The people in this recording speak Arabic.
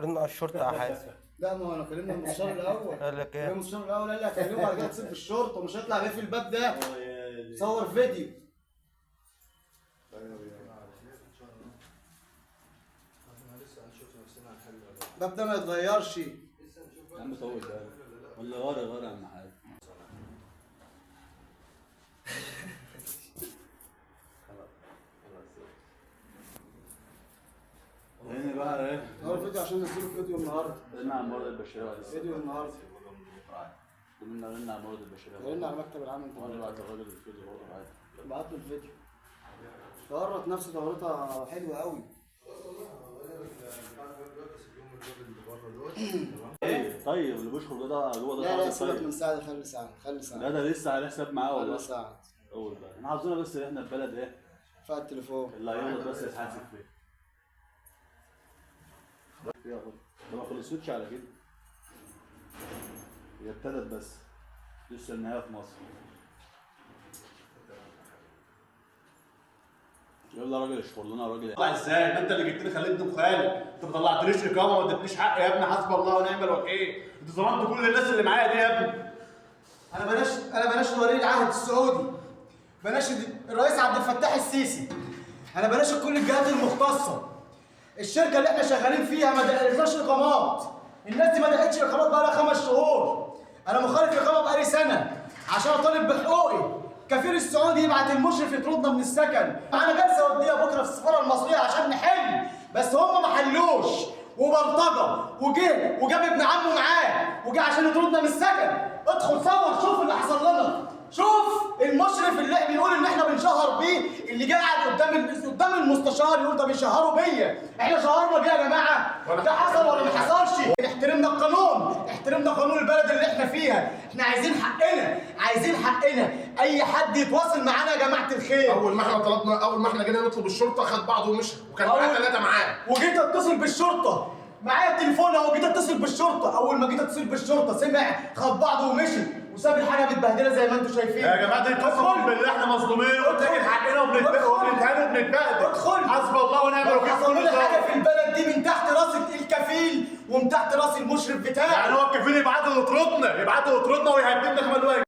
رن على الشرطه يا حازم. لا ما هو انا كلمنا المستشار الاول. قال لك ايه؟ المستشار الاول قال لي هكلمه بعد كده تسيب الشرطه ومش هيطلع بيه في الباب ده. صور فيديو. الباب ده ما يتغيرش. يا عم طول ده ولا غير يا عم حاج. هنا بقى ايه؟ صور فيديو عشان ننزله فيديو النهارده. رن على الموارد البشريه. فيديو النهارده. قلنا رن على الموارد البشريه. قلنا على مكتب العام انت. وانا بعت الراجل الفيديو برضه عادي. بعت له الفيديو. ورط نفسه دورتها حلوه قوي. ايه طيب اللي بيشخر ده جوه ده. لا سيبك من سعد، خلي سعد خلي سعد. لا ده لسه على حساب معاه والله. خلي سعد. اول بقى احنا حافظينها بس ان احنا البلد ايه؟ فات التليفون. اللي هيغلط بس يتحاسب فيه. ده ما خلصتش على كده. هي ابتدت بس. لسه النهايه في مصر. يلا يا راجل اشكر لنا يا راجل. طلع ازاي؟ ما انت اللي جبتني خليتني مخالف، انت ما طلعتليش اقامه وما اديتنيش حق يا ابني، حسبي الله ونعم الوكيل، انت ظلمت كل الناس اللي معايا دي يا ابني. انا بناشد ولي العهد السعودي، بناشد الرئيس عبد الفتاح السيسي، انا بناشد كل الجهات المختصه. الشركه اللي احنا شغالين فيها ما دققتناش اقامات، الناس دي ما دقتش اقامات بقى لها 5 شهور. انا مخالف اقامه بقالي سنه عشان اطالب بحقوقي. كفيل السعودي يبعت المشرف يطردنا من السكن. معانا جلسه وديه بكره في السفاره المصريه عشان نحل، بس هم ما حلوش وبلطجه وجاب ابن عمه معاه وجه عشان يطردنا من السكن. ادخل صور شوف اللي حصل لنا، شوف المشرف اللي بيقول ان احنا بنشهر بيه، اللي قاعد قدام المستشار يقول ده بيشهروا بيا. احنا شهرنا بيه يا جماعه؟ ده حصل ولا ما حصلش؟ احترمنا القانون، احترمنا قانون البلد اللي احنا فيها. احنا عايزين حقنا، عايزين حقنا. اي حد يتواصل معانا يا جماعه الخير. اول ما احنا جينا نطلب الشرطه خد بعضه ومشى، وكان معاه 3 معاه. وجيت اتصل بالشرطه، معايا التليفون اهو، جيت اتصل بالشرطه. اول ما جيت اتصل بالشرطه سمع خد بعضه ومشي وساب الحاجه متبهدله زي ما انتم شايفين. يا جماعه دي قسما بالله احنا مظلومين وبناخد حقنا وبنتهان وبنتبهدل. ادخل حسبي الله ونعم الوكيل. حصل لنا حاجه في البلد دي من تحت راس الكفيل ومن تحت راس المشرف بتاعه. يعني هو الكفيل يبعتوا يطردنا ويهددنا كمان.